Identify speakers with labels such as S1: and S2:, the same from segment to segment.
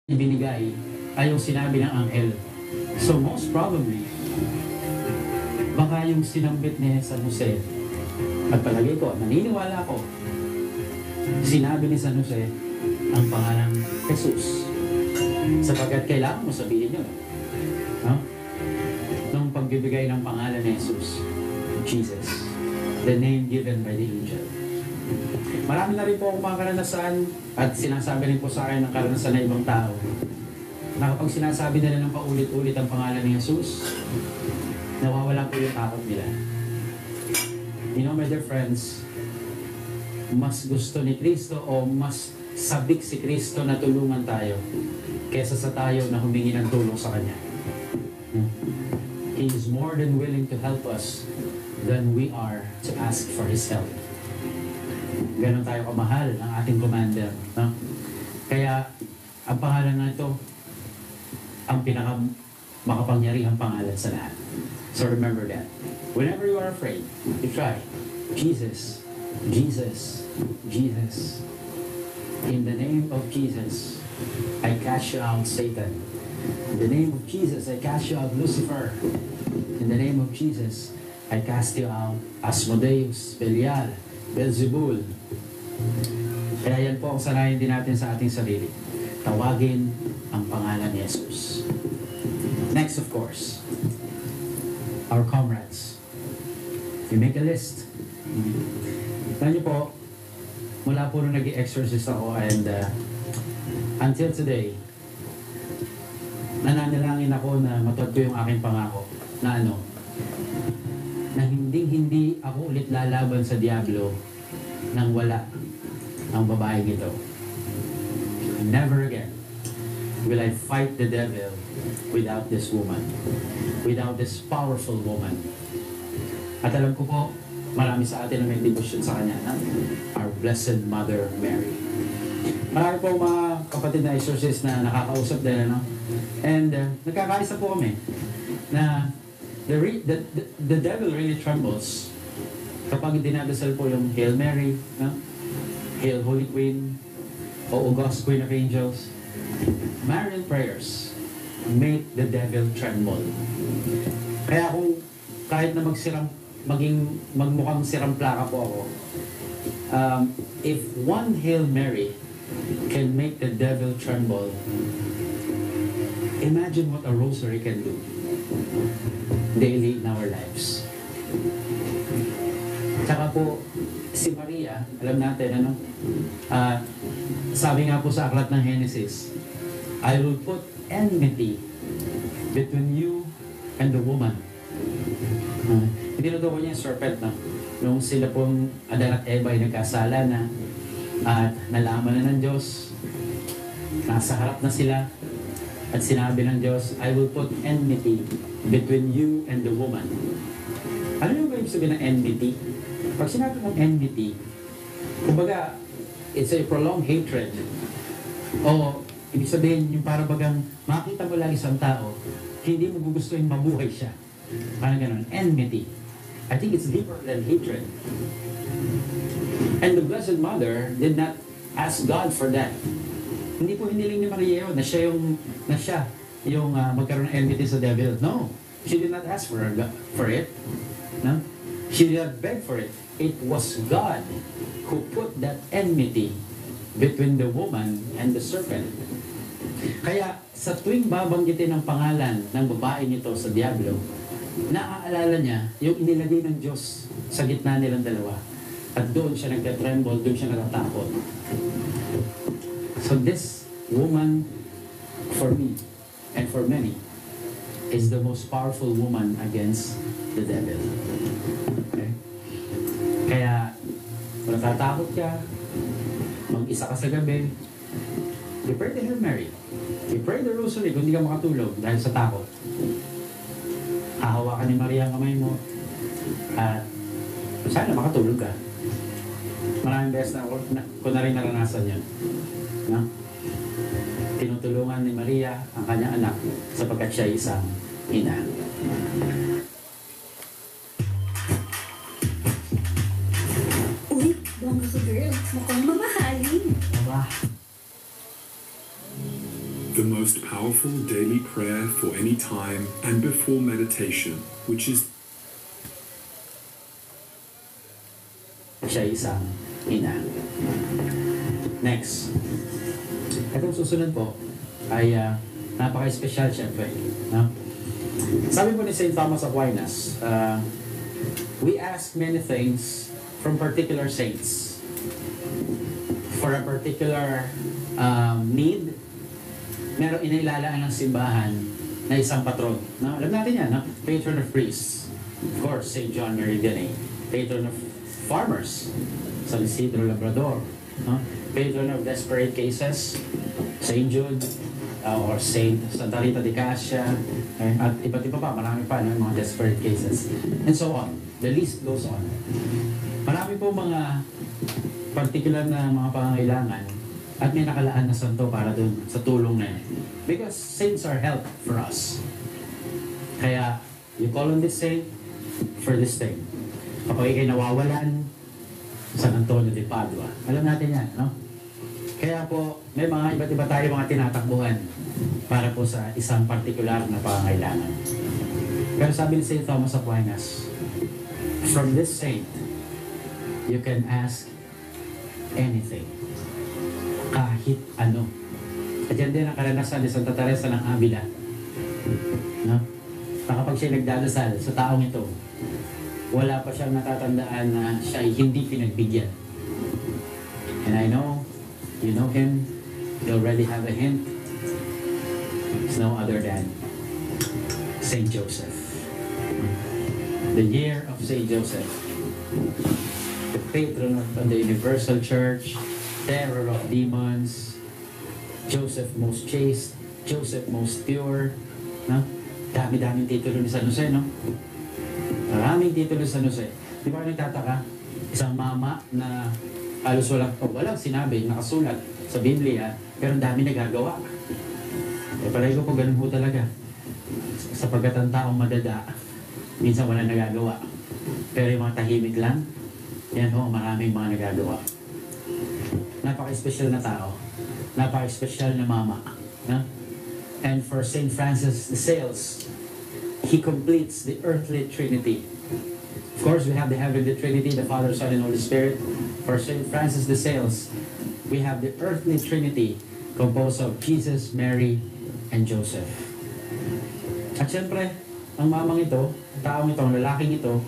S1: ibinigay ay yung sinabi ng anghel. So most probably, baka yung sinambit ni San Jose, at palagi ko, naniniwala ko, sinabi ni San Jose ang pangalang Jesus. Sapagkat kailangan mo sabihin yun. No? Nung pagbibigay ng pangalan ni Jesus, Jesus, the name given by the angel. Marami na rin po akong mga karanasan at sinasabi rin po sa akin ng karanasan ng ibang tao na kapag sinasabi nila ng paulit-ulit ang pangalan ni Jesus, nawawala po yung takot nila. You know, my dear friends, mas gusto ni Kristo o mas sabik si Kristo na tulungan tayo kesa sa tayo na humingi ng tulong sa Kanya. He is more than willing to help us than we are to ask for His help. Ganon tayo kamahal ng ating commander. No? Kaya, ang pangalan na ito, ang makapangyarihang pangalan sa lahat. So remember that. Whenever you are afraid, you try. Jesus, Jesus, Jesus. In the name of Jesus, I cast you out, Satan. In the name of Jesus, I cast you out, Lucifer. In the name of Jesus, I cast you out, Asmodeus, Belial, Beelzebul. Kaya yan po ang sanayin din natin sa ating sarili. Tawagin ang pangalan ni Jesus. Next, of course, our comrades. You make a list. Alam niyo po, mula po nung nag-exorcist ako and until today, nananalangin ako na matupad ko yung aking pangako na na hindi ako ulit lalaban sa Diablo nang wala ang babaeng ito. Never again will I fight the devil without this woman, without this powerful woman. At alam ko po, marami sa atin na may devotion sa kanya, our Blessed Mother Mary. Marami po mga kapatid na exorcist na nakakausap din, and nagkakaisa po kami na the devil really trembles kapag dinadasal po yung Hail Mary, Hail Holy Queen, o August Queen of Angels. Marian prayers make the devil tremble. Kaya kung kahit na magmukhang sirang plaka po ako, if one Hail Mary can make the devil tremble, imagine what a rosary can do daily in our lives. Tsaka po, si Maria, alam natin, sabi nga po sa aklat ng Genesis, I will put enmity between you and the woman. Tinutukoy niya yung serpent, nung sila pong Adan at Eva ay nagkasala na at nalaman na ng Diyos, nasa harap na sila, at sinabi ng Diyos, I will put enmity between you and the woman. Ano yung ibig sabihin ng enmity? Pag sinabi ng enmity, kumbaga, it's a prolonged hatred. O, ibig sabihin, yung parang bagang makita mo lang isang tao, hindi mo gugustuhin mabuhay siya. Parang ganun, enmity. I think it's deeper than hatred. And the Blessed Mother did not ask God for that. Hindi po hiniling ni Maria yun, na siya yung magkaroon ng enmity sa devil. No, she did not ask for it. No? She did not beg for it. It was God who put that enmity between the woman and the serpent. Kaya sa tuwing babanggitin ang pangalan ng babae nito sa Diablo, naaalala niya yung inilagay ng Diyos sa gitna nilang dalawa. At doon siya nagtatremble, doon siya natatakot. So this woman, for me and for many, is the most powerful woman against the devil. Okay? Kaya, kung natatakot ka, mag-isa ka sa gabi, you pray the Hail Mary. You pray the Rosary kung hindi ka makatulog dahil sa takot. Hahawakan ni Maria ang kamay mo at sana makatulog ka. Maraming beses na ko na rin naranasan yun. No? Tinutulungan ni Maria ang kanyang anak sapagkat siya isang ina.
S2: Uy, bongga ka girl. Mukhang mamahalin.
S1: Diba?
S3: the most powerful daily prayer for any time and before meditation, which is
S1: siya isang ina. Next. Itong susunod po ay napaka-special syempre. No? Sabi po ni St. Thomas of Aquinas, we ask many things from particular saints for a particular need. Meron inilalaan ng simbahan na isang patron. No? Alam natin yan, no? Patron of priests. Of course, St. John Mary Vianney. Patron of farmers, San Isidro Labrador. No? Patron of desperate cases, St. Jude, or St. Santa Rita de Cassia, at iba't iba pa, marami pa, no? Mga desperate cases. And so on. The list goes on. Marami po mga particular na mga pangangailangan at may nakalaan na santo para dun sa tulong na yun. Because saints are help for us. Kaya, you call on this saint for this thing. Kapag ikay nawawalan, San Antonio de Padua. Alam natin yan, no? Kaya po, may mga iba't iba tayo mga tinatakbuhan para po sa isang partikular na pangangailangan. Pero sabi ni St. Thomas of Aquinas, from this saint, you can ask anything. Kahit ano. At yan din ang karanasan ni Santa Teresa ng Avila. No? Na kapag siya nagdadasal sa taong ito, wala pa siyang natatandaan na siya ay hindi pinagbigyan. And I know, you know him, you already have a hint. It's no other than Saint Joseph. The year of Saint Joseph. The patron of the Universal Church, terror of demons, Joseph most chaste, Joseph most pure. No? Dami-daming titulo ni San Jose, no? Maraming titulo sa San Jose. Di ba nagtataka? Isang mama na halos walang sinabi, nakasulat sa Biblia, pero ang dami nagagawa. Palagi ko po ganun po talaga. Sapagkat ang taong madada, minsan wala nagagawa. Pero yung mga tahimik lang, yan ho, maraming mga nagagawa. Napaka-special na tao. Napaka-special na mama. No? And for St. Francis de Sales, he completes the earthly trinity. Of course, we have the heavenly trinity, the Father, Son, and Holy Spirit. For St. Francis de Sales, we have the earthly trinity composed of Jesus, Mary, and Joseph. At syempre, ang mamang ito, ang taong ito, ang lalaking ito,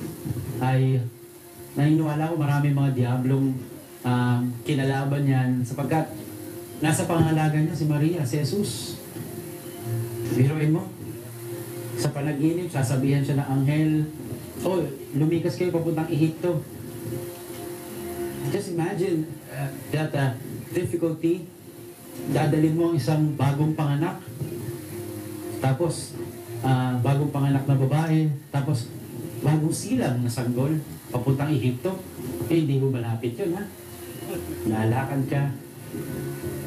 S1: ay naniniwala ko maraming mga diablong kinalaban yan sapagkat nasa pangalaga niya si Maria, si Jesus. Biruin mo, sa panaginip, sasabihan siya ng anghel, oh, lumikas kayo papuntang Ehipto. Just imagine that difficulty. Dadalhin mo ang isang bagong panganak. Tapos, bagong panganak na babae. Tapos, bagong silang na sanggol papuntang Ehipto. Eh, hindi mo malapit yun, ha? Lalakad ka.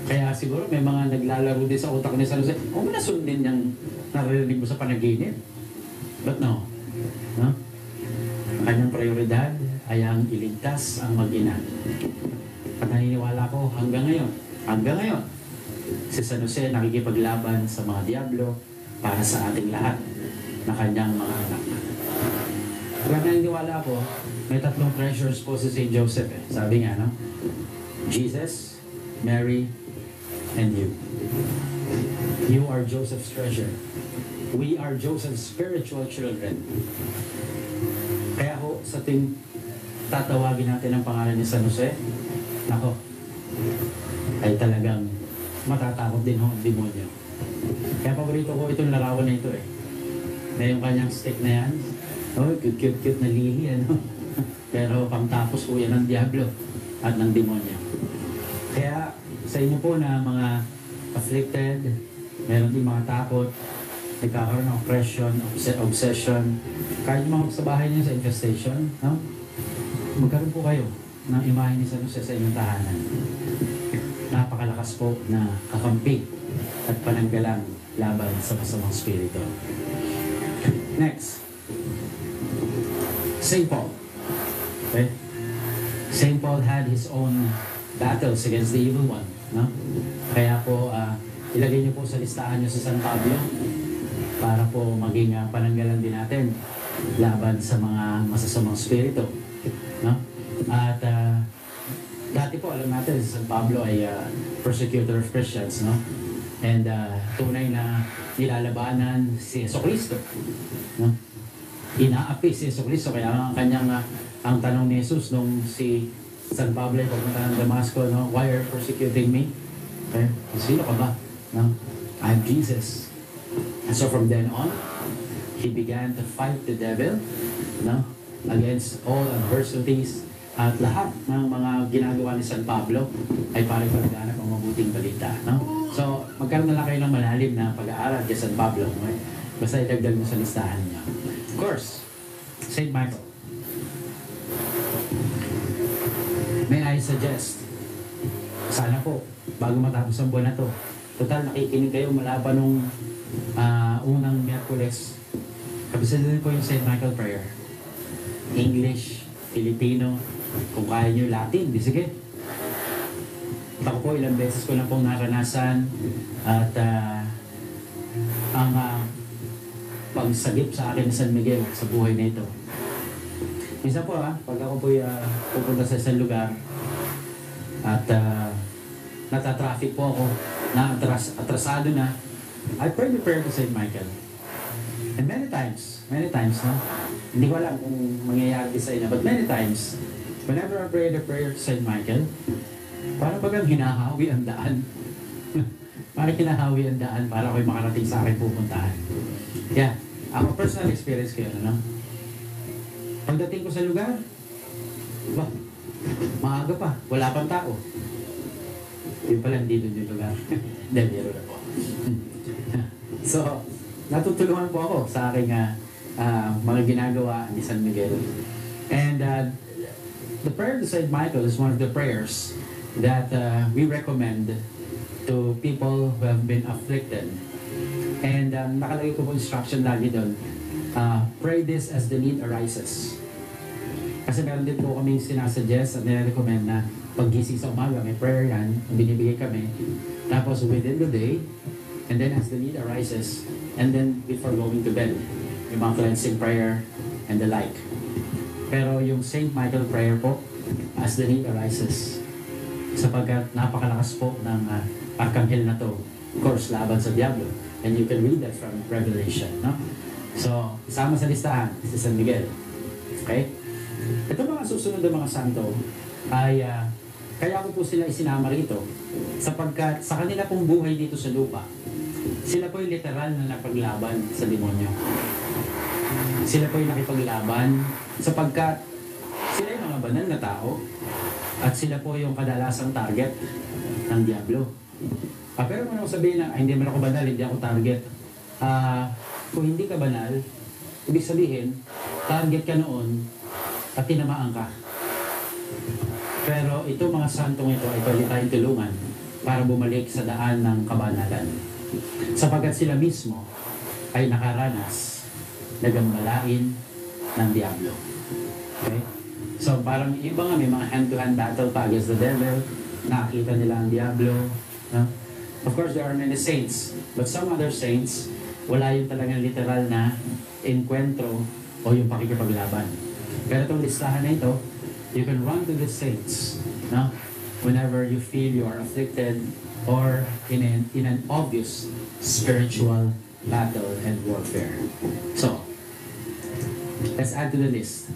S1: Kaya siguro may mga naglalaro din sa utak ni San Jose. O mo nasundin yung naririnig mo sa panaginip. But no. No? Ang kanyang prioridad ay ang iligtas ang mag-ina. At naniniwala ko hanggang ngayon, si San Jose nakikipaglaban sa mga diablo para sa ating lahat na kanyang mga anak. Kaya naniniwala ko, may tatlong treasures po si St. Joseph. Sabi nga, no? Jesus, Mary, and you. You are Joseph's treasure. We are Joseph's spiritual children. Kaya ho, sa ting tatawagin natin ang pangalan ni San Jose, nako, ay talagang matatakot din ho ang demonyo. Kaya paborito ko itong larawan na ito eh. Na yung kanyang stick na yan, oh, cute na lili, ano? Pero pangtapos po yan ng diablo at ng demonyo. Kaya sa inyo po na mga afflicted, meron din mga takot, nagkakaroon ng oppression, obsession, kahit mga sa bahay niyo sa infestation, no? Magkaroon po kayo ng imahe ni San Jose sa inyong tahanan. Napakalakas po na kakampi at pananggalang laban sa masamang spirito. Next, St. Paul. Okay? St. Paul had his own battles against the evil one. No? Kaya po, ilagay niyo po sa listahan niyo si San Pablo para po maging pananggalan din natin laban sa mga masasamang spirito, no? At dati po alam natin si San Pablo ay persecutor of Christians, no? And tunay na nilalabanan si Jesucristo, no? Inaapi si Jesucristo, kaya ang kanyang ang tanong ni Jesus nung si San Pablo ay pumunta ng Damasco, no? Why are you persecuting me? Okay? Sino ka ba? No? I'm Jesus. And so from then on, he began to fight the devil, no? Against all adversities, at lahat ng mga ginagawa ni San Pablo ay para pagganap ang mabuting balita, no? So, magkaroon na lang kayo ng malalim na pag-aaral kay San Pablo, okay? Basta idagdag mo sa listahan niya. Of course, Saint Michael. May I suggest, sana po, bago matapos ang buwan na to, total nakikinig kayo mula pa nung unang Miyerkules, kabisahin din po yung Saint Michael Prayer. English, Filipino, kung kaya nyo Latin, di sige. Ako po, ilang beses ko na pong naranasan at ang pagsagip sa akin ni San Miguel sa buhay na ito. Minsan po pag ako po pupunta sa isang lugar at natatraffic po ako, atrasado na, I pray the prayer to Saint Michael. And many times, no? Hindi ko alam kung mangyayari sa inyo, but many times, whenever I pray the prayer to Saint Michael, parang bagang hinahawi ang daan. Parang hinahawi ang daan para ako'y makarating sa akin pupuntahan. Yeah, ako personal experience ko yun, ano? Pagdating ko sa lugar, maaga pa, wala pang tao. Yun pala, hindi doon yung lugar. Dahil meron na po. So, natutulungan po ako sa aking mga ginagawa ni San Miguel. And the prayer to Saint Michael is one of the prayers that we recommend to people who have been afflicted. And nakalagay ko po instruction lagi doon. Pray this as the need arises. Kasi meron din po kami sinasuggest at nire-recommend na paggising sa umaga, may prayer yan, binibigay kami. Tapos within the day, and then as the need arises, and then before going to bed, yung mga cleansing prayer and the like. Pero yung Saint Michael prayer po, as the need arises, sapagkat napakalakas po ng arkanghel na to, of course, laban sa Diablo. And you can read that from Revelation, no? So, isama sa listahan, si San Miguel. Okay? Ito mga susunod ng mga santo ay kaya ko po sila isinama rito sapagkat sa kanila pong buhay dito sa lupa, sila po yung literal na napaglaban sa demonyo. Sila po yung nakipaglaban sapagkat sila yung mga banal na tao at sila po yung kadalasang target ng Diablo. Pero kung sabihin na, hindi man ako banal, hindi ako target. Kung hindi ka banal, ibig sabihin, target ka noon at tinamaan ka. Pero ito mga santong ito ay pwede tayong tulungan para bumalik sa daan ng kabanalan. Sapagkat sila mismo ay nakaranas na gambalain ng Diablo. Okay? So parang iba nga may mga hand-to-hand battle pa against the devil, nakakita nila ang Diablo. No? Of course, there are many saints, but some other saints, wala yung talagang literal na enkwentro o yung pakikipaglaban. Pero itong listahan na ito, you can run to the saints, no? Whenever you feel you are afflicted or in an obvious spiritual battle and warfare. So, let's add to the list.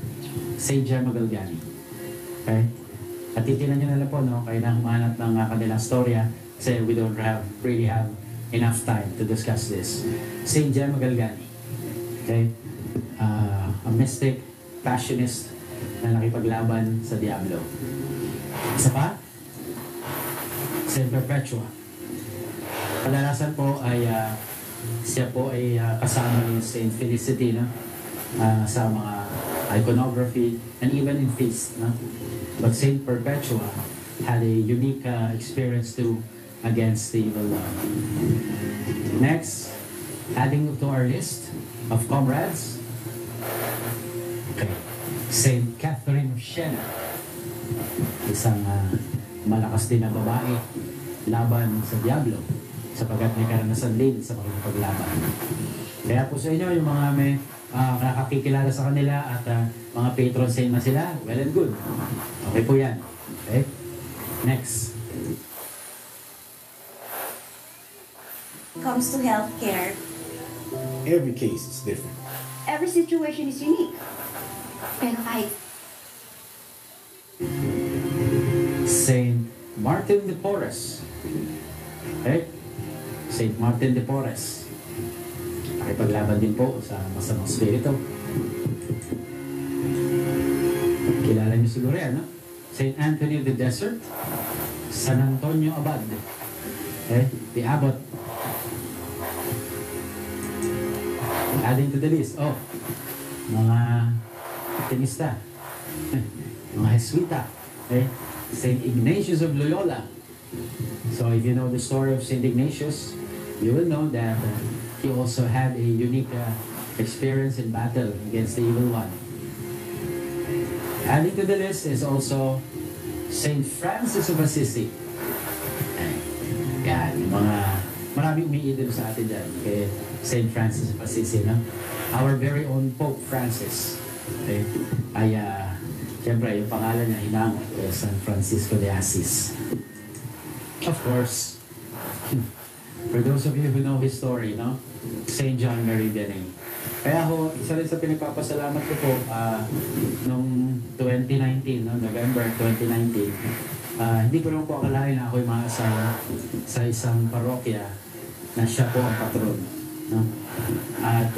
S1: Saint Gemma Galgani. Okay? At titinan nyo na lang po, no? Kayo na humanap ng kanilang storya kasi we don't really have enough time to discuss this. Saint Gemma Galgani. Okay? A mystic, passionist na nakipaglaban sa Diablo. Isa pa? Saint Perpetua. Kadalasan po ay siya po ay kasama ni Saint Felicity, no? Sa mga iconography and even in feast, no? But Saint Perpetua had a unique experience too against the evil one. Next, adding to our list of comrades, okay, Saint Catherine of Siena, isang malakas din na babae laban sa Diablo. sapagkat may karanasan din sa paglaban. Kaya po sa inyo, yung mga may nakakikilala sa kanila at mga patron saint na sila, well and good. Okay po yan. Okay? Next.
S2: Comes to healthcare,
S4: Every case is different.
S2: every situation is unique. Pero kahit
S1: Saint Martin de Porres. Okay? Saint Martin de Porres. Nakipaglaban din po sa masamang spirito. Kilala niyo siguro yan, no? Saint Anthony of the Desert. San Antonio Abad. Okay? The Abbot. Adding to the list. Oh, mga tenista. Mga Jesuita. Okay? Saint Ignatius of Loyola. So if you know the story of Saint Ignatius, you will know that he also had a unique experience in battle against the evil one. Adding to the list is also Saint Francis of Assisi. Yan, yung mga maraming umiidol sa atin dyan kay Saint Francis of Assisi, no? Our very own Pope Francis. Okay? Ay, siyempre, yung pangalan niya hinangot kay San Francisco de Assis. Of course, for those of you who know his story, no? Saint John Mary Vianney. Kaya ako, isa rin sa pinagpapasalamat ko po, noong 2019, no? November 2019, hindi ko naman po akalain na ako'y maasa sa isang parokya na siya po ang patron. No? At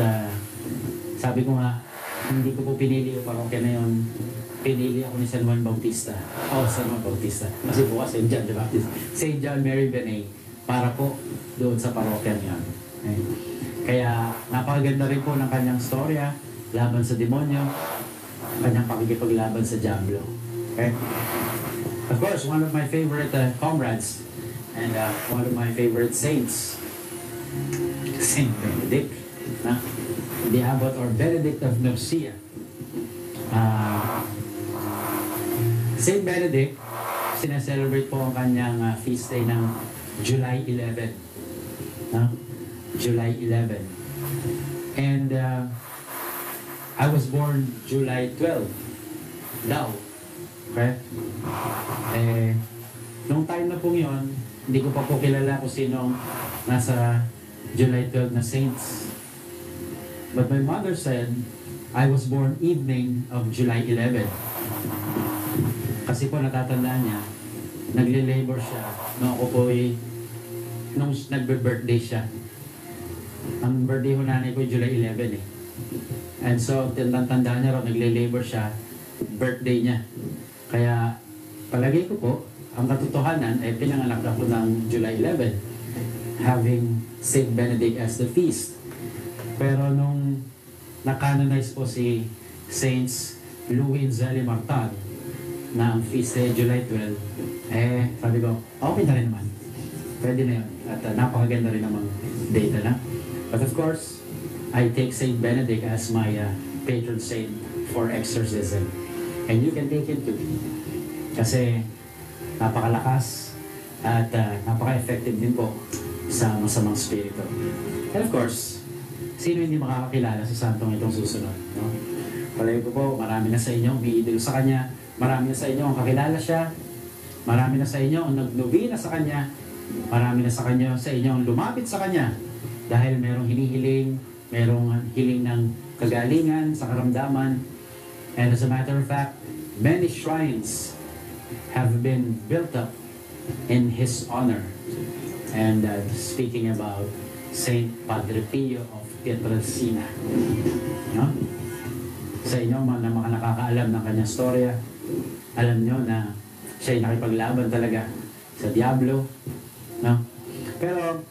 S1: sabi ko nga, hindi ko po pinili yung parokya na yun. Pinili ako ni San Juan Bautista. San Juan Bautista. Kasi po St. John the Baptist. St. John Mary Vianney para po doon sa parokya niya. Okay? Kaya napakaganda rin po ng kanyang storya, laban sa demonyo, kanyang pakikipaglaban sa Diablo. Okay? Of course, one of my favorite comrades and one of my favorite saints, Saint Benedict, the Abbot or Benedict of Nursia. Saint Benedict, sinaselebrate po ang kanyang feast day ng July 11. July 11. And I was born July 12 daw. Okay? Nung time na pong yun, hindi ko pa po kilala kung sino nasa July 12 na saints. But my mother said, I was born evening of July 11. Kasi po natatandaan niya, nagle-labor siya nung ako po nung nagbe-birthday siya. Ang birthday ko nanay ko July 11 eh. And so, tandaan niya raw, nagle-labor siya, birthday niya. Kaya, palagay ko po, ang katotohanan ay pinanganak ako ng July 11, having Saint Benedict as the feast. Pero nung na-canonize po si Saints Louis Zeli Martin na ang feast ay July 12, sabi ko, okay na rin naman. Pwede na yun. At napakaganda rin namang data na. But of course, I take Saint Benedict as my patron saint for exorcism. And you can take it too. Kasi napakalakas at napaka-effective din po sa masamang spirito. And of course, sino hindi makakakilala sa santong itong susunod? No? Palagi ko po, marami na sa inyo umiidol sa kanya, marami na sa inyo ang kakilala siya, marami na sa inyo ang nagnovena sa kanya, marami na sa inyo ang lumapit sa kanya dahil merong hinihiling, merong hiling ng kagalingan sa karamdaman. And as a matter of fact, many shrines have been built up in his honor. And speaking about Saint Padre Pio of Pietrelcina. No? Sa inyo na mga nakakaalam ng kanyang storya, alam nyo na siya'y nakipaglaban talaga sa Diablo. No? Pero,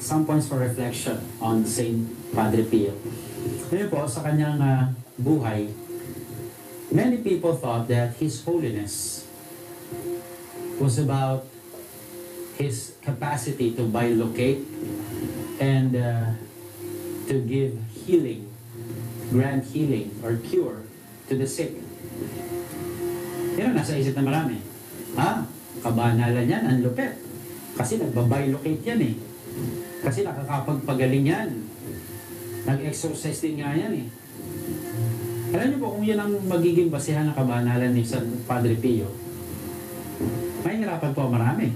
S1: some points for reflection on Saint Padre Pio. Ngayon po, sa kanyang buhay, many people thought that his holiness was about his capacity to bilocate and to give healing, grant healing or cure to the sick. Yan ang nasa isip na marami. Kabanalan yan, ang lupit. Kasi nagbabilocate yan eh. Kasi nakakapagpagaling yan. Nag-exercise din nga yan eh. Alam niyo po kung yan ang magiging basihan ng kabanalan ni San Padre Pio, may hirapan po marami.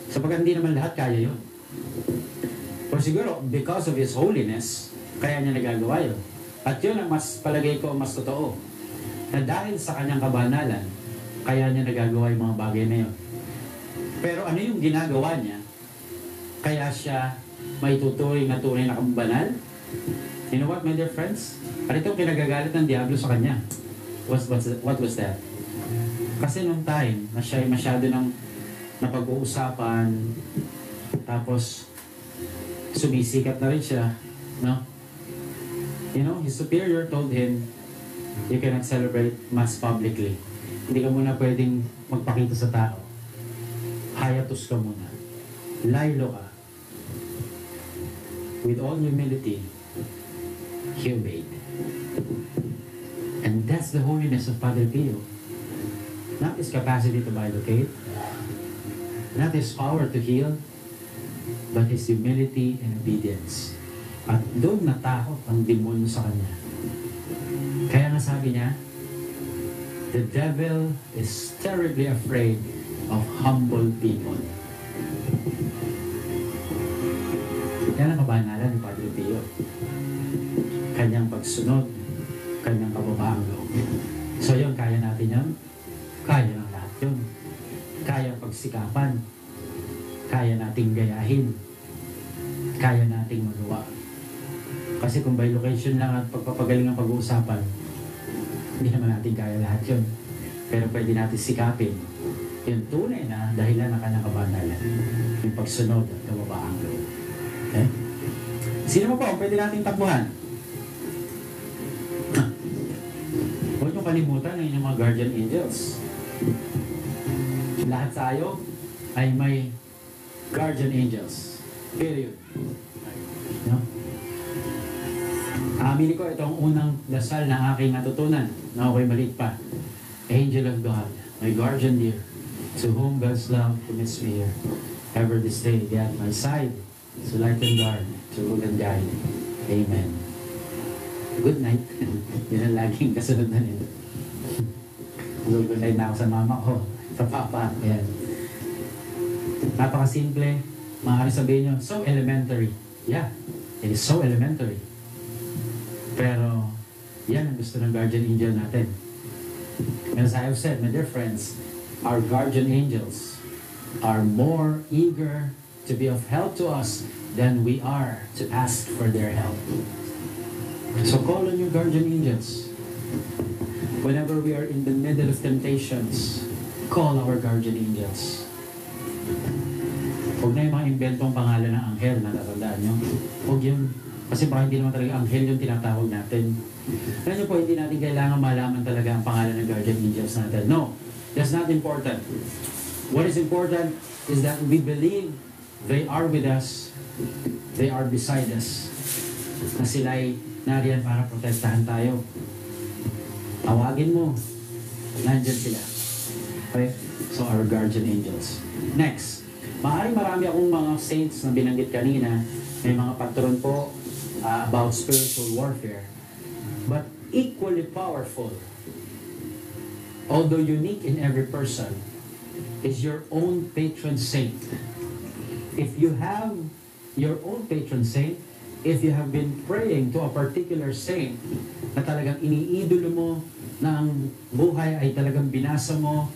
S1: Sapagkat hindi naman lahat kaya yun. Pero siguro, because of His holiness, kaya niya nagagawa yun. At yun ang mas palagay ko mas totoo. Na dahil sa kanyang kabanalan, kaya niya nagagawa yung mga bagay na yun. Pero ano yung ginagawa niya? Kaya siya may tuturing na tunay na kabanal? You know what, my dear friends? Ano itong pinagagalit ng Diablo sa kanya? What was that? Kasi nung time na siya ay masyado ng napag-uusapan, tapos sumisikat na rin siya, no? You know, his superior told him, you cannot celebrate Mass publicly. Hindi ka muna pwedeng magpakita sa tao. Hiatus ka muna. Laylo ka. With all humility, he obeyed. And that's the holiness of Padre Pio. Not his capacity to bilocate, not his power to heal, but his humility and obedience. At doon natakot ang demonyo sa kanya. Kaya nga sabi niya, the devil is terribly afraid of humble people. Yan ang kabanalan ni Padre Pio. Kanyang pagsunod, kanyang kababaang loob. So yun, kaya natin yun. Kaya ng lahat yun. Kaya pagsikapan. Kaya nating gayahin. Kaya nating magawa. Kasi kung bilocation lang at pagpapagaling ang pag-uusapan, hindi naman natin kaya lahat yun. Pero pwede natin sikapin yung tunay na dahilan ng kanyang kabanalan. Yung pagsunod at kababaang loob. Okay? Sino mo po ang pwede nating takbuhan? Huwag niyong kalimutan ang inyong mga guardian angels. Lahat tayo ay may guardian angels. Period. No? Amin ko itong unang dasal na aking natutunan na ako'y maliit pa. Angel of God, my guardian dear, to whom God's love commits me here, ever this day be at my side, to light and guard, to rule and guide. Amen. Good night. Yun ang laging kasunod na nito. Good night na ako sa mama ko, sa papa. Ayan. Napakasimple. Maaari sabihin nyo, so elementary. Yeah, it is so elementary. Pero, yan ang gusto ng guardian angel natin. As I have said, my dear friends, our guardian angels are more eager to be of help to us than we are to ask for their help. So call on your guardian angels. Whenever we are in the middle of temptations, call our guardian angels. Huwag na yung mga inventong pangalan ng anghel na tatandaan nyo. Huwag yun. Kasi baka hindi naman talaga anghel yung tinatawag natin. Alam nyo po, hindi natin kailangan malaman talaga ang pangalan ng guardian angels natin. No, that's not important. What is important is that we believe they are with us, they are beside us, na sila'y nariyan para protektahan tayo. Tawagin mo, nandyan sila. Okay? So our guardian angels. Next, marami akong mga saints na binanggit kanina. May mga patron po about spiritual warfare. But equally powerful, although unique in every person, is your own patron saint. If you have your own patron saint, if you have been praying to a particular saint na talagang iniidolo mo, na ang buhay ay talagang binasa mo,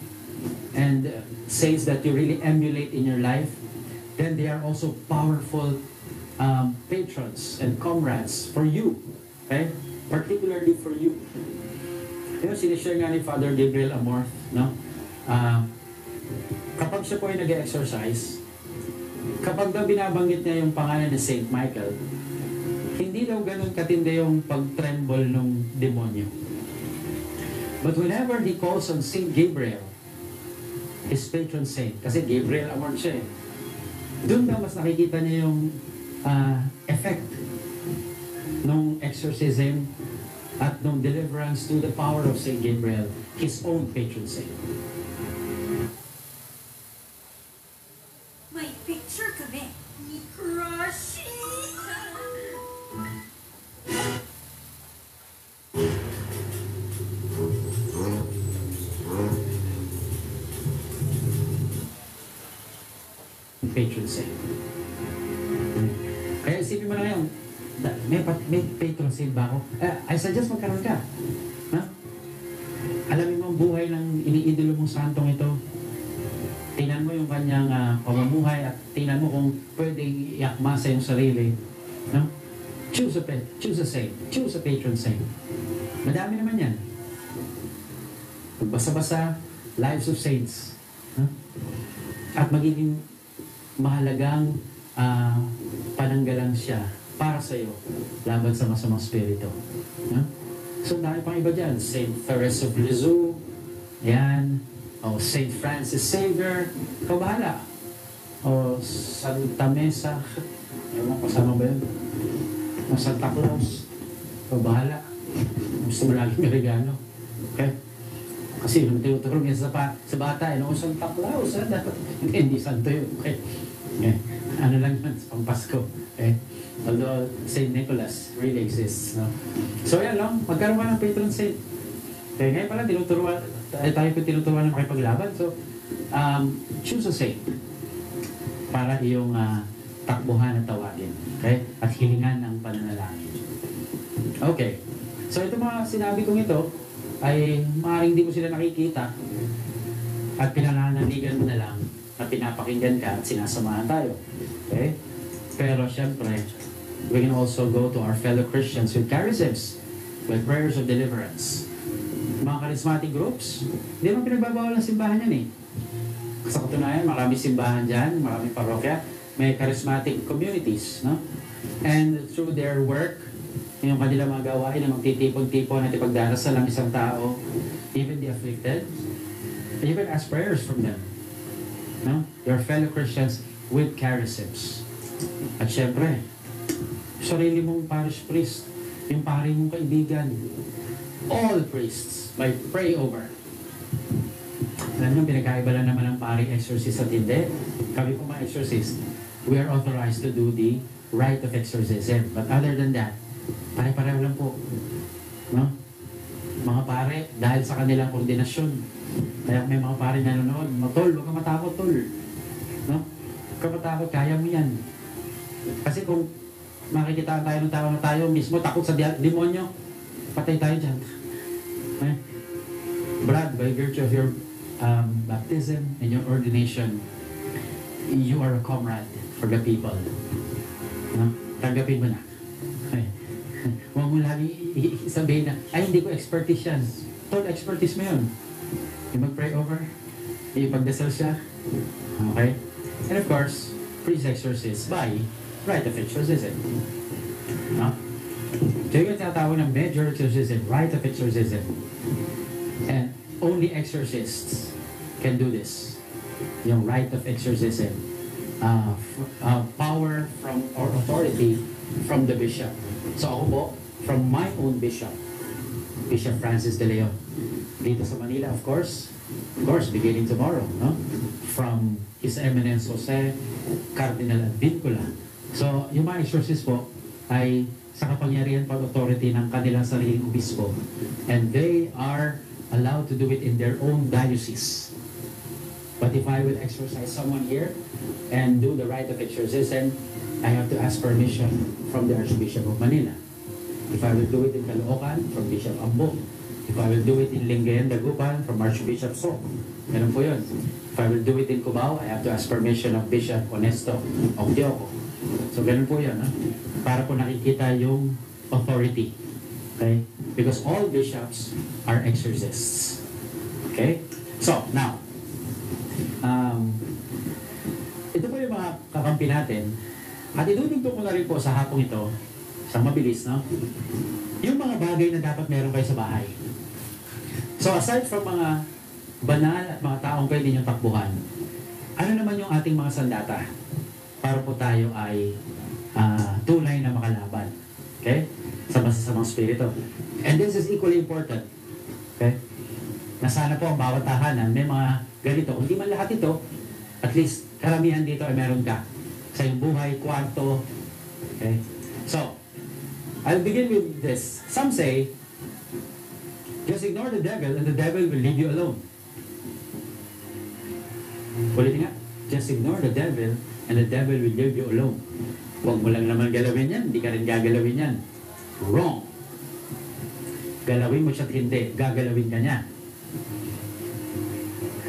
S1: and saints that you really emulate in your life, then they are also powerful patrons and comrades for you. Okay? Particularly for you. You know, sinishare nga ni Father Gabriel Amorth, no? Kapag siya po ay nag-exercise, kapag daw binabanggit niya yung pangalan ni Saint Michael, hindi daw ganun katindi yung pag-tremble ng demonyo. But whenever he calls on Saint Gabriel, his patron saint, kasi Gabriel Amorth siya eh, doon daw mas nakikita niya yung effect nung exorcism at nung deliverance to the power of Saint Gabriel, his own patron saint.
S2: My picture.
S1: patron saint. Kaya isipin mo na ngayon, may patron saint ba ako? I suggest magkaroon ka. No? Alamin mo ang buhay ng iniidolo mong santong ito. Tingnan mo yung kanyang pamumuhay at tingnan mo kung pwedeng iakma sa iyong sarili. No? Choose a saint. Choose a patron saint. Madami naman yan. Magbasa-basa, lives of saints. No? At magiging mahalagang pananggalang siya para sa iyo laban sa masamang spirito. No? So, dahil pang iba dyan. Saint Therese of Lisieux. Yan. O Saint Francis Xavier. Ikaw bahala. O Santa Mesa. Ewan ko, kasama ba yun? O Santa Claus. Ikaw bahala. Gusto mo lagi may regalo. Okay? Kasi nung tinuturo niya sa bata, no, Santa Claus, dapat hindi santo yun. Okay? Ano lang yun, pang Pasko. Okay? Although Saint Nicholas really exists. No? So yan lang, magkaroon ka ng patron saint. Okay, ngayon pala, tayo po tinuturuan ng makipaglaban. So, choose a saint para iyong takbuhan at tawagin. Okay? At hilingan ang pananalangin. Okay. So, ito mga sinabi kong ito, ay maaaring di mo sila nakikita at pinananaligan mo na lang at pinapakinggan ka at sinasamahan tayo. Okay? Pero syempre, we can also go to our fellow Christians with charisms, with prayers of deliverance. Mga charismatic groups, hindi naman pinagbabawal ng simbahan yan eh. Sa katunayan, marami simbahan dyan, marami parokya, may charismatic communities, no? And through their work, yung kanilang mga gawain na magtitipon-tipon at ipagdarasal ang isang tao, even the afflicted, you can ask prayers from them. No? Your fellow Christians with charisms. At syempre, sarili mong parish priest, yung pari mong kaibigan, all priests might pray over. Alam nyo, pinagkaiba lang naman ang pari exorcist at hindi. Kami po mga exorcist, we are authorized to do the rite of exorcism. But other than that, pare-pareho lang po. No? Mga pare, dahil sa kanilang ordinasyon. Kaya may mga pare na nanonood, tol, huwag ka matakot, tol. No? Huwag ka matakot, kaya mo yan. Kasi kung makikita tayo ng tao na tayo mismo takot sa demonyo, patay tayo dyan. Eh? Brad, by virtue of your baptism and your ordination, you are a comrade for the people. No? Tanggapin mo na. Huwag mo lagi sabihin na, ay hindi ko expertise yan. Tol, expertise mo yun. Yung mag-pray over, ipagdasal siya. Okay? And of course, priest exorcist by rite of exorcism. No? So yung tinatawag ng major exorcism, rite of exorcism. And only exorcists can do this. Yung rite of exorcism. Power from or authority from the bishop. So ako po, from my own bishop, Bishop Francis De Leon. Dito sa Manila, of course, beginning tomorrow, no? From His Eminence Jose Cardinal Advincula. So, yung mga exorcists po ay sa kapangyarihan pag authority ng kanilang sariling obispo. And they are allowed to do it in their own diocese. But if I will exorcise someone here and do the rite of exorcism, I have to ask permission from the Archbishop of Manila. If I will do it in Caloocan, from Bishop Ambo. If I will do it in Lingayen, Dagupan, from Archbishop Sok. Ganun po yun. If I will do it in Cubao, I have to ask permission of Bishop Honesto Octioco. So ganun po yun. Para po nakikita yung authority. Okay? Because all bishops are exorcists. Okay? So, now, ito po yung mga kakampi natin. At idudugtong ko na rin po sa hapong ito, sa mabilis, no? Yung mga bagay na dapat meron kayo sa bahay. So aside from mga banal at mga taong pwede niyong takbuhan, ano naman yung ating mga sandata para po tayo ay tunay na makalaban? Okay? Sa masasamang spirito. And this is equally important. Okay? Na sana po ang bawat tahanan may mga ganito. Kung di man lahat ito, at least karamihan dito ay meron ka sa iyong buhay, kwarto. Okay? So, I'll begin with this. Some say, just ignore the devil and the devil will leave you alone. Ulitin nga. just ignore the devil and the devil will leave you alone. Huwag mo lang naman galawin yan, hindi ka rin gagalawin yan. Wrong. Galawin mo siya at hindi, gagalawin ka niya.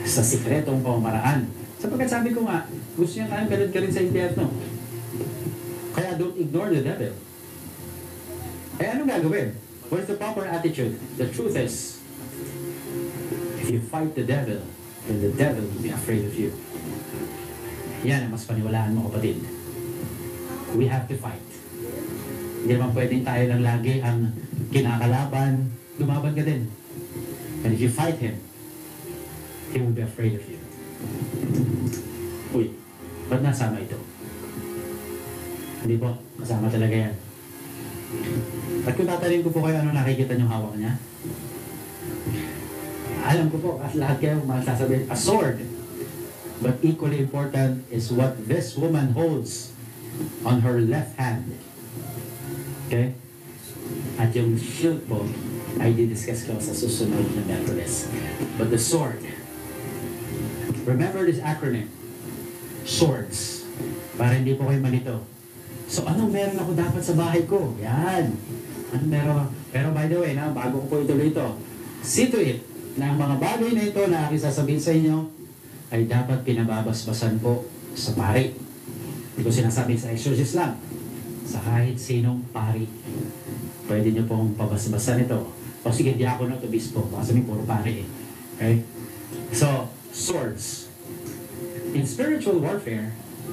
S1: Sa sikretong pamamaraan. Sapagkat sabi ko nga, gusto niya tayong galad ka rin sa impyerno. Kaya don't ignore the devil. Eh anong gagawin? What is the proper attitude? The truth is, if you fight the devil, then the devil will be afraid of you. Yan ang mas paniwalaan mo, kapatid. We have to fight. Hindi naman pwedeng tayo lang lagi ang kinakalaban. Lumaban ka din. And if you fight him, he will be afraid of you. Uy, ba't nasama ito? Hindi po, kasama talaga yan. At kung tatanungin ko po kayo ano nakikita niyong hawak niya, alam ko po, at lahat kayo masasabihin, a sword. But equally important is what this woman holds on her left hand. Okay? At yung shield po, ay di-discuss ko sa susunod na Merkules. But the sword, remember this acronym, SWORDS, para hindi po kayo malito. So, anong meron ako dapat sa bahay ko? Yan. Ano meron? Pero by the way, bago ko po ituloy ito, see to it na ang mga bagay na ito na aking sasabihin sa inyo ay dapat pinababasbasan po sa pari. Hindi ko sinasabi sa exorcist lang. Sa kahit sinong pari. Pwede nyo pong pabasbasan ito. O sige, diakono at obispo. Baka sabihin, puro pari eh. Okay? So, swords. In spiritual warfare,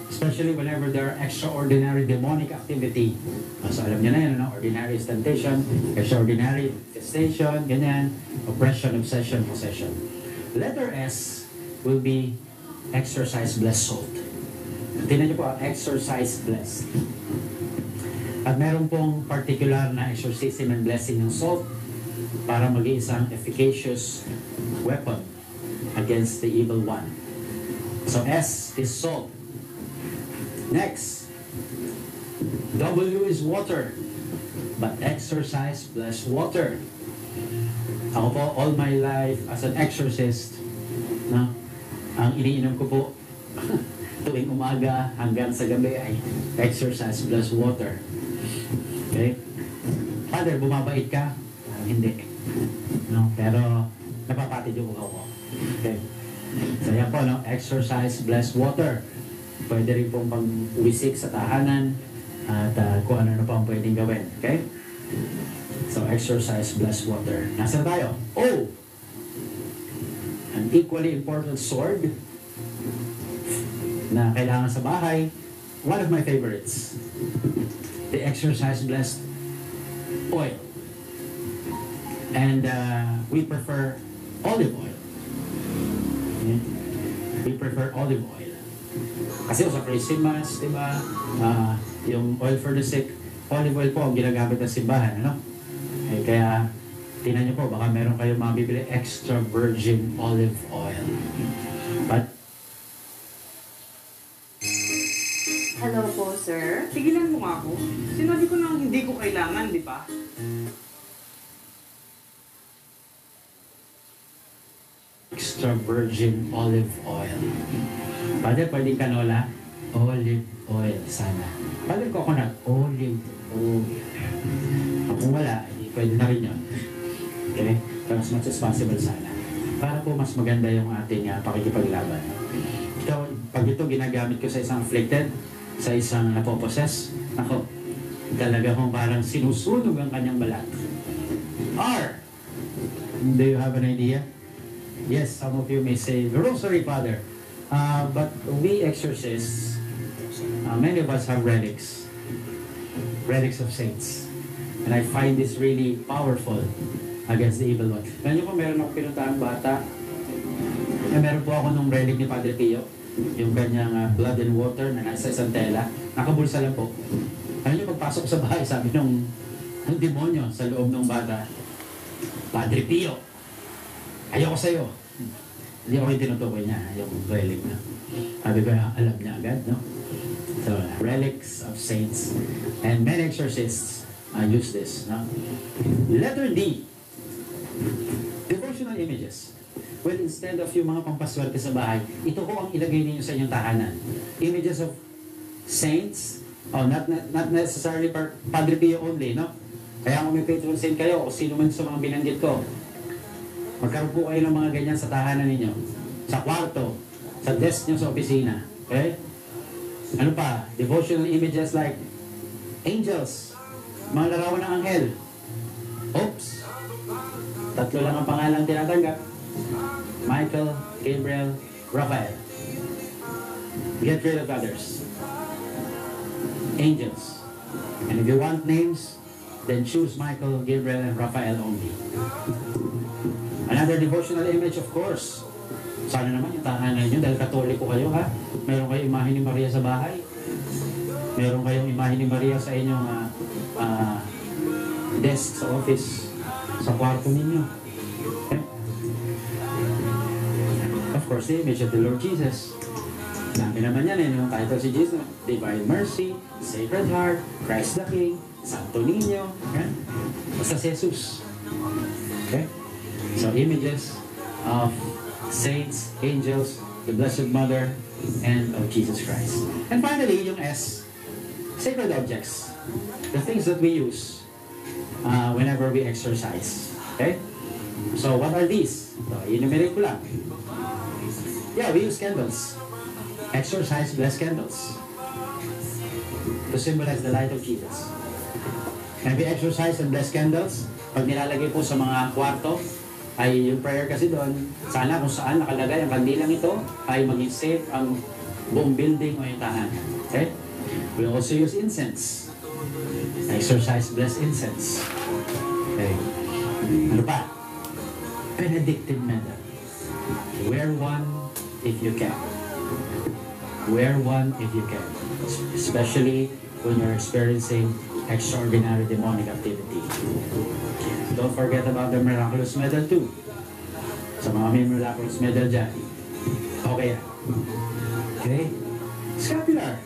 S1: especially whenever there are extraordinary demonic activity. So alam niyo na yan, ano? Ordinary is temptation, extraordinary infestation, ganyan, oppression, obsession, possession. Letter S will be exercise blessed salt. Tingnan niyo po, exercise blessed. At meron pong particular na exorcism and blessing ng salt para maging isang efficacious weapon against the evil one. So S is salt. Next, W is water, but exercise plus water. Ako po, all my life as an exorcist, no, ang iniinom ko po tuwing umaga hanggang sa gabi ay exercise plus water. Okay? Father, bumabait ka? Hindi. No, pero napapatid yung uhaw ko. Okay? So yan po, no? Exercise plus water. Pwede rin pong pag-wisik sa tahanan at kung ano pa ang pwedeng gawin. Okay? So, exercise plus water. Nasaan tayo? O! An equally important sword na kailangan sa bahay. One of my favorites. The exercise blessed oil. And we prefer olive oil. Okay? We prefer olive oil. Kasi sa Christmas, di ba, yung oil for the sick, olive oil po ang ginagamit ng simbahan, ano? Eh, kaya, tingnan niyo po, baka meron kayong mabibili extra virgin olive oil. But,
S5: Hello po, sir. Tigilan mo nga ako. Sinabi ko nang hindi ko kailangan, di ba?
S1: extra virgin olive oil. Father, pwedeng canola? Olive oil, sana. Father, coconut? Olive oil. Kung wala, pwede na rin yun. Okay? Pero as much as possible sana. Para po mas maganda yung ating pakikipaglaban. Ito, pag ito ginagamit ko sa isang afflicted, sa isang napoposes, ako, talaga kong parang sinusunog ang kanyang balat. R. Do you have an idea? Yes, some of you may say, the rosary, Father. But we exorcists, many of us have relics. Relics of saints. And I find this really powerful against the evil one. Kaya niyo po, meron ako pinuntahan bata. Meron po ako nung relic ni Padre Pio. Yung kanyang blood and water na nasa isang tela. Nakabulsa lang po. Ano niyo, pagpasok sa bahay, sabi nung demonyo sa loob ng bata, Padre Pio, ayoko sa'yo. Hindi ako yung tinutukoy niya, yung relic na. Sabi ko, alam niya agad, no? So, relics of saints. And many exorcists use this, no? Letter D. Devotional images. Well, instead of yung mga pampaswerte sa bahay, ito ko ang ilagay ninyo sa inyong tahanan. Images of saints, not necessarily Padre Pio only, no? Kaya kung may patron saint kayo, o sino man sa mga binanggit ko, magkaroon po kayo ng mga ganyan sa tahanan ninyo, sa kwarto, sa desk nyo sa opisina. Okay? Ano pa? Devotional images like angels, mga larawan ng anghel. Oops! 3 lang ang pangalang tinatanggap. Michael, Gabriel, Raphael. Get rid of others. Angels. And if you want names, then choose Michael, Gabriel, and Raphael only. Another devotional image, of course. Sana naman yung tahanan nyo, dahil Katoliko kayo, ha? Meron kayong imahe ni Maria sa bahay. Meron kayong imahe ni Maria sa inyong desk sa office, sa kwarto ninyo. Okay? Of course, the image of the Lord Jesus. Dami naman yan, yung title si Jesus. Divine Mercy, Sacred Heart, Christ the King, Santo Niño. Okay? Basta si Jesus. Okay? So, images of saints, angels, the Blessed Mother, and of Jesus Christ. And finally, yung S, sacred objects. The things that we use whenever we exercise. Okay? So, what are these? So, enumerate ko lang. Yeah, we use candles. Exercise blessed candles to symbolize the light of Jesus. And we exercise and bless candles. Pag nilalagay po sa mga kwarto, ay yung prayer kasi doon, sana kung saan nakalagay ang kandilang ito, ay maging safe ang buong building o yung tahanan. Okay? We also use incense. Exercise bless incense. Okay. Ano pa? Benedictine medal. Wear one if you can. Wear one if you can. Especially when you're experiencing extraordinary demonic activity. Don't forget about the miraculous medal too. Sa mga may miraculous medal dyan. Okay. Okay? Scapular.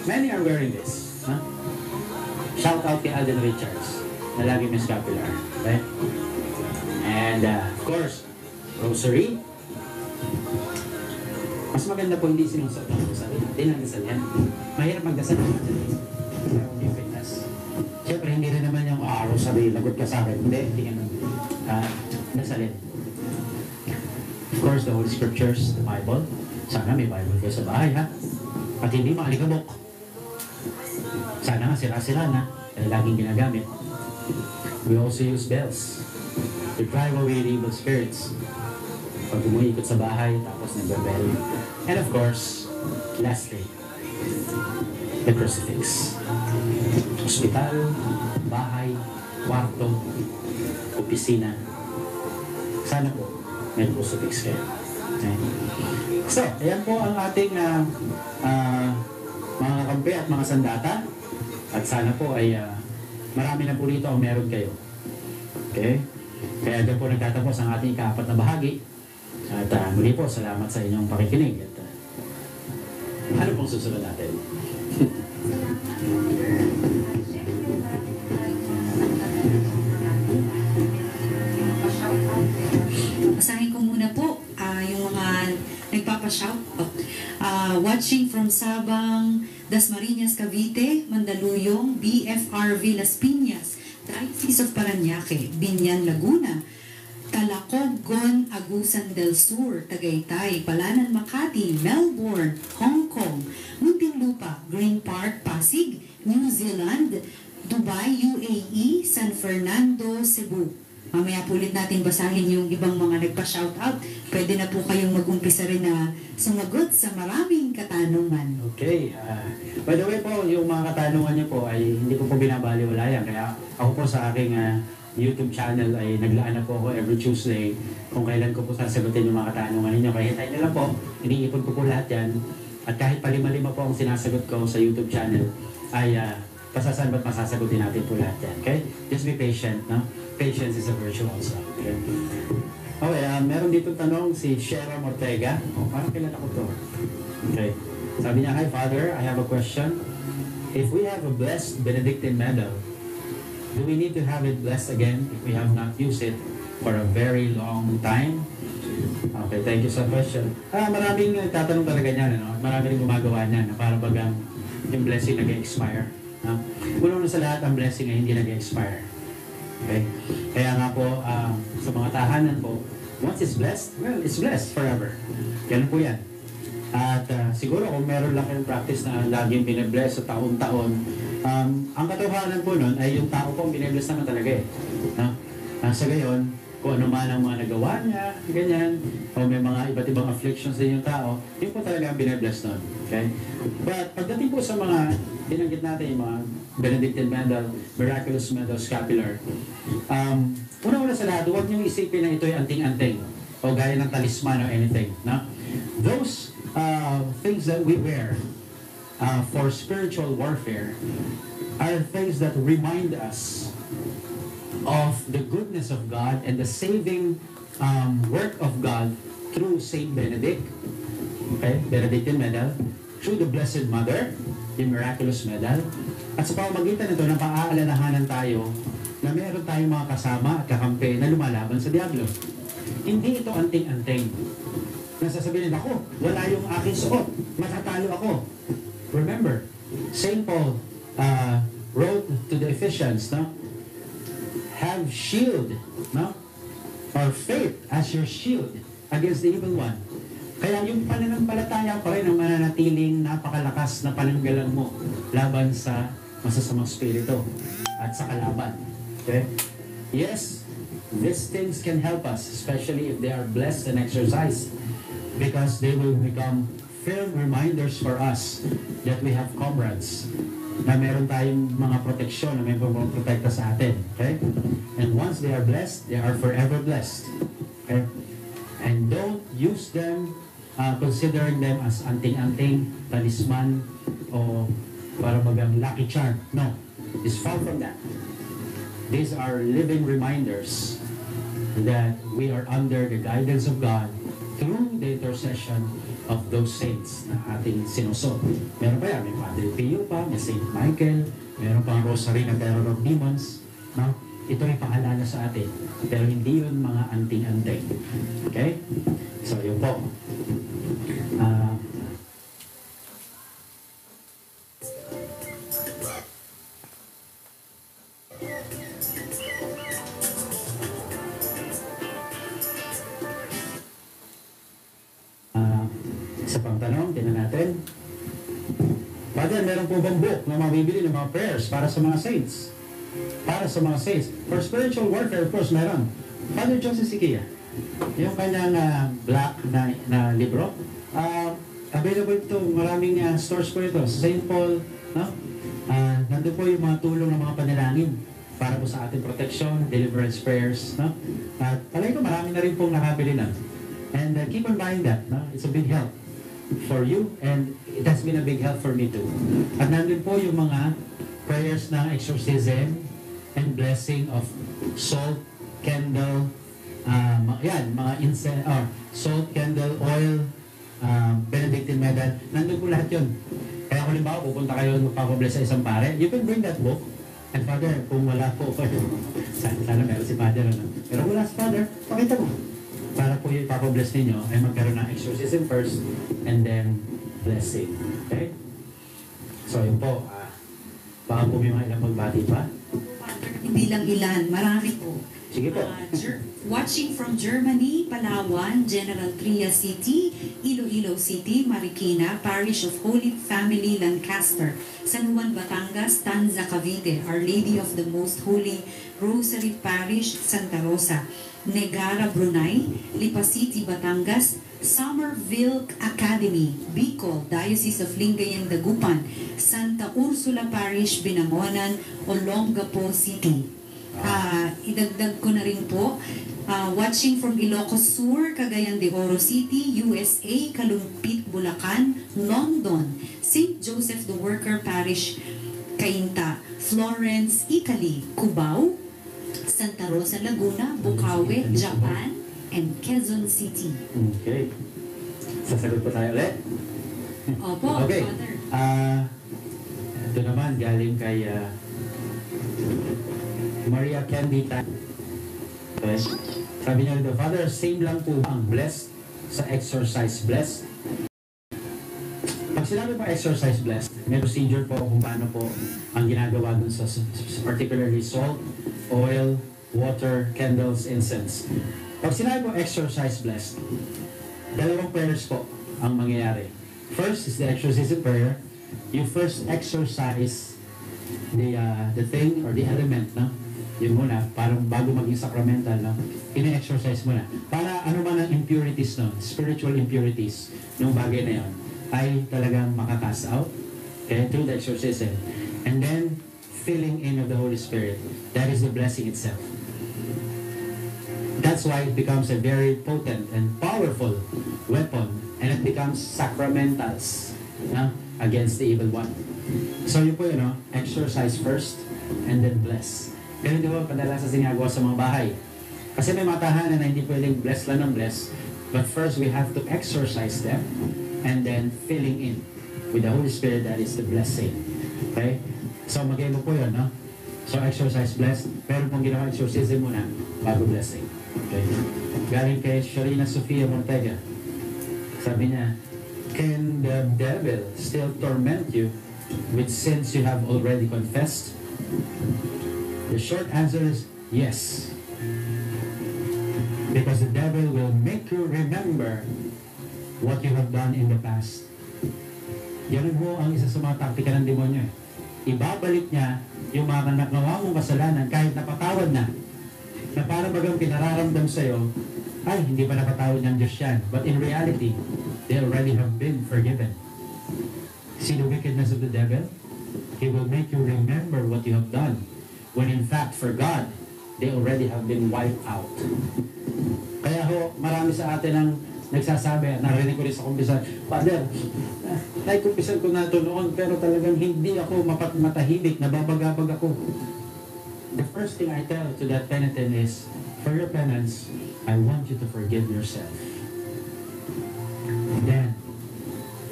S1: Many are wearing this. Huh? Shout out kay Alden Richards na lagi may scapular. Okay? And of course, rosary. Mas maganda po hindi sinusot ng rosary. Hindi lang dasal yan. Mahirap magdasal ng rosary. Pero hindi fitness. Siyempre, hindi rin naman yung, rosary, lagot ka sa akin. Hindi ganun. Dasalin. Of course, the Holy Scriptures, the Bible. Sana may Bible kayo sa bahay, ha? At hindi maalikabok. Sana nga sira-sira na. Dahil laging ginagamit. We also use bells to drive away the evil spirits. Pag umuikot sa bahay, tapos nagbabel. And of course, lastly, the crucifix. Hospital, bahay, kwarto, opisina. Sana po, may crucifix kayo. Okay. So, ayan po ang ating mga kampi at mga sandata. At sana po ay marami na po rito ang meron kayo. Okay? Kaya dyan po nagtatapos ang ating ika-4 na bahagi. At muli po, salamat sa inyong pakikinig. At ano pong susunod natin?
S6: Basahin ko muna po yung mga nagpapashout. Watching from Sabang, Dasmariñas, Cavite, Mandaluyong, BFRV Las Piñas, Diocese of Parañaque, Binyan, Laguna, Talacogon, Agusan del Sur, Tagaytay, Palanan, Makati, Melbourne, Hong Kong, Muntinlupa, Green Park, Pasig, New Zealand, Dubai, UAE, San Fernando, Cebu. Mamaya po ulit natin basahin yung ibang mga nagpa-shoutout. Pwede na po kayong mag-umpisa rin na sumagot sa maraming katanungan.
S1: Okay. By the way po, yung mga katanungan niyo po ay hindi ko po binabaliwalayan. Kaya ako po sa aking YouTube channel ay naglaan na po ako every Tuesday kung kailan ko po sasagutin yung mga katanungan ninyo. Kaya hintayin nyo lang po, iniipon ko po lahat yan. At kahit palima-lima po ang sinasagot ko sa YouTube channel, ay pasasan ba't masasagutin natin po lahat yan. Okay? Just be patient, no? Patience is a virtue also. Okay? Okay, meron dito tanong si Shera Ortega. Parang kilala ko to. Okay. Sabi niya, hi Father, I have a question. If we have a blessed Benedictine medal, do we need to have it blessed again if we have not used it for a very long time? Okay, thank you sa question. Maraming tatanong talaga niyan, ano? Maraming gumagawa niyan, na parang bagang yung blessing nag-expire. No? Una sa lahat, ang blessing ay hindi nag-expire. Okay? Kaya nga po, sa mga tahanan po, once it's blessed, well, it's blessed forever. Ganun po yan. At siguro kung meron lang kayong practice na laging binabless sa taon-taon, ang katotohanan po nun ay yung tao po ang binabless naman talaga eh. No? Sa gayon, kung ano man ang mga nagawa niya, ganyan, o may mga iba't ibang afflictions din yung tao, yun po talaga ang binabless nun. Okay? But pagdating po sa mga binanggit natin, yung mga Benedictine medal, miraculous medal, scapular, una-una sa lahat, huwag niyong isipin na ito ay anting-anting o gaya ng talisman or anything. No? Those things that we wear for spiritual warfare are things that remind us of the goodness of God and the saving work of God through Saint Benedict, okay, Benedictine medal, through the Blessed Mother, the miraculous medal, at sa pamamagitan nito, napaalalahanan tayo na meron tayong mga kasama at kakampi na lumalaban sa Diablo. Hindi ito anting-anting. Nasasabihin ako, wala yung aking suot, matatalo ako. Remember, Saint Paul wrote to the Ephesians, no? Have shield, no? Or faith as your shield against the evil one. Kaya yung pananampalataya pa rin ang mananatiling napakalakas na pananggalang mo laban sa masasamang spirito at sa kalaban. Okay? Yes, these things can help us, especially if they are blessed and exercised, because they will become firm reminders for us that we have comrades, na meron tayong mga proteksyon, na may protekta sa atin. Okay? And once they are blessed, they are forever blessed. Okay? And don't use them considering them as anting-anting, talisman, o para magang lucky charm. No. It's far from that. These are living reminders that we are under the guidance of God through the intercession of those saints na ating sinusot. Meron pa yan, may Padre Pio pa, may Saint Michael, meron pang Rosary ng Terror of Demons. No? Ito ay paalala sa atin. Pero hindi yun mga anting-anting. Okay? So, yun po. Isa pang tanong, tingnan natin. Father, meron po bang book na mabibili ng mga prayers para sa mga saints? Para sa mga saints. For spiritual warfare, of course, meron. Father Joseph Siquia, yung kanyang black na libro, available ito, maraming stores po ito. Sa St. Paul, no? Nandun po yung mga tulong ng mga panalangin para po sa ating protection, deliverance prayers, no? At palagi ko, marami na rin pong nakabili na. And keep on buying that, no? It's a big help for you, and it has been a big help for me too. At nandun po yung mga prayers ng exorcism and blessing of salt, candle, yan, mga incense, salt, candle, oil, Benedictine medal, nandun po lahat yun. Kaya kung halimbawa, pupunta kayo magpapabless sa isang pare, you can bring that book. And Father, kung wala po, sana meron si Father, ano? Pero wala si Father, pakita mo. Para po yung ipapabless ninyo ay magkaroon ng exorcism first and then blessing. Okay? So yun po, baka po may mga ilang magbati pa.
S6: Hindi lang ilan, marami po.
S1: Sige po.
S6: Watching from Germany, Palawan, General Trias City, Iloilo City, Marikina, Parish of Holy Family, Lancaster, San Juan, Batangas, Tanza, Cavite, Our Lady of the Most Holy Rosary Parish, Santa Rosa, Negara, Brunei, Lipa City, Batangas, Somerville Academy, Bicol, Diocese of Lingayen, Dagupan, Santa Ursula Parish, Binamonan, Olongapo City. Idagdag ko na rin po, watching from Ilocos Sur, Cagayan de Oro City, USA, Kalumpit, Bulacan, London, St. Joseph the Worker Parish, Cainta, Florence, Italy, Cubao, Santa Rosa, Laguna, Bukawi, Japan, and Quezon City.
S1: Okay. Sasagot po tayo ulit.
S6: Opo,
S1: Okay.
S6: Father.
S1: Ito naman, galing kay Maria Candy. Okay. Sabi niya dito, Father, same lang po ba ang blessed sa exercise blessed? Pag sinabi po exercise blessed, may procedure po kung paano po ang ginagawa dun sa particularly salt, oil, water, candles, incense. Pag sinabi po exercise blessed, dalawang prayers po ang mangyayari. First is the exorcism prayer. You first exercise the thing or the element, no? Yun muna, parang bago maging sacramental, no? Ine-exercise muna. Para ano man ang impurities, no? Spiritual impurities, nung bagay na yun, ay talagang makakast out, okay, through the exorcism. And then, filling in of the Holy Spirit. That is the blessing itself. That's why it becomes a very potent and powerful weapon, and it becomes sacramentals, no? Against the evil one. So yun po yun, no? Exercise first, and then bless. Ganun di ba kadalasan sinagawa sa mga bahay? Kasi may mga tahanan na hindi pwedeng bless lang ng bless, but first we have to exercise them, and then filling in with the Holy Spirit, that is the blessing. Okay? So mag-iba po yun, no? So exercise bless, pero pong ginawa exorcism muna bago blessing. Okay? Galing kay Sharina Sofia Montega. Sabi niya, can the devil still torment you with sins you have already confessed? The short answer is yes. Because the devil will make you remember what you have done in the past. Yan po ang isa sa mga taktika ng demonyo. Ibabalik niya yung mga nagawa mong kasalanan kahit napatawad na. Na para bagang pinararamdam sa'yo, ay, hindi pa napatawad ng Diyos yan. But in reality, they already have been forgiven. See the wickedness of the devil? He will make you remember what you have done. When in fact, for God, they already have been wiped out. Kaya ho, marami sa atin ang nagsasabi, narinig ko rin sa kumpisan, Father, naikumpisan ko na ito noon, pero talagang hindi ako matahimik, nababagabag ako. The first thing I tell to that penitent is, for your penance, I want you to forgive yourself. Then,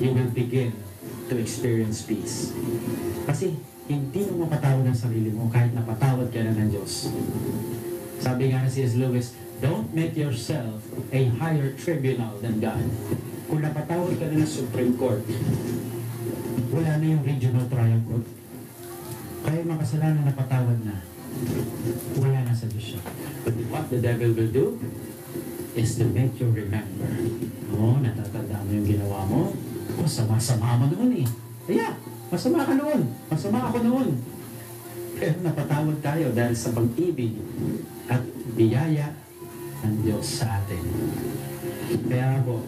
S1: you will begin to experience peace. Kasi, hindi mo mapatawad ang sarili mo kahit napatawad ka na ng Diyos. Sabi nga na C.S. Lewis, don't make yourself a higher tribunal than God. Kung napatawad ka na ng Supreme Court, wala na yung Regional Trial Court. Kaya makasalanan napatawad na, wala na sa Diyos siya. But what the devil will do is to make you remember. Oo, natatanda mo yung ginawa mo. O, sama-sama mo noon eh. Kaya, masama ka noon. Masama ako noon. Pero napatawad tayo dahil sa pag-ibig at biyaya ng Diyos sa atin. Kaya po,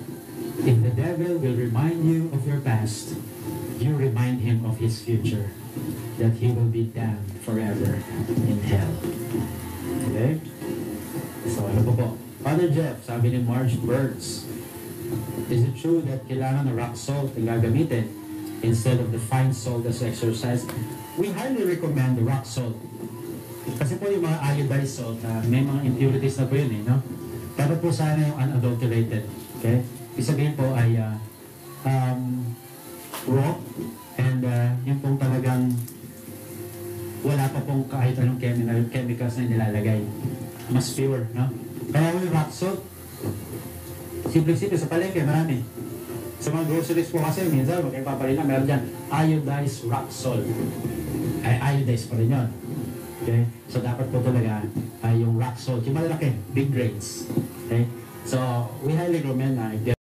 S1: if the devil will remind you of your past, you remind him of his future, that he will be damned forever in hell. Okay? So ano po? Father Jeff, sabi ni Marge Burns, is it true that kailangan na rock salt ang gagamitin instead of the fine salt as exercise? We highly recommend the rock salt. Kasi po yung mga iodized salt, may mga impurities na po yun eh, no? Dapat po sana yung unadulterated. Okay? Ibig sabihin po ay raw, and yung pong talagang wala pa pong kahit anong chemicals na nilalagay. Mas pure, no? Kaya yung rock salt, simple-simple sa palengke, marami. Sa mga groceries po kasi, minsan, magkaipaparin na, meron dyan, iodized rock salt. Ay, iodized pa rin yun. Okay? So, dapat po talaga yung rock salt, yung malalaki, big grains. Okay? So, we highly recommend na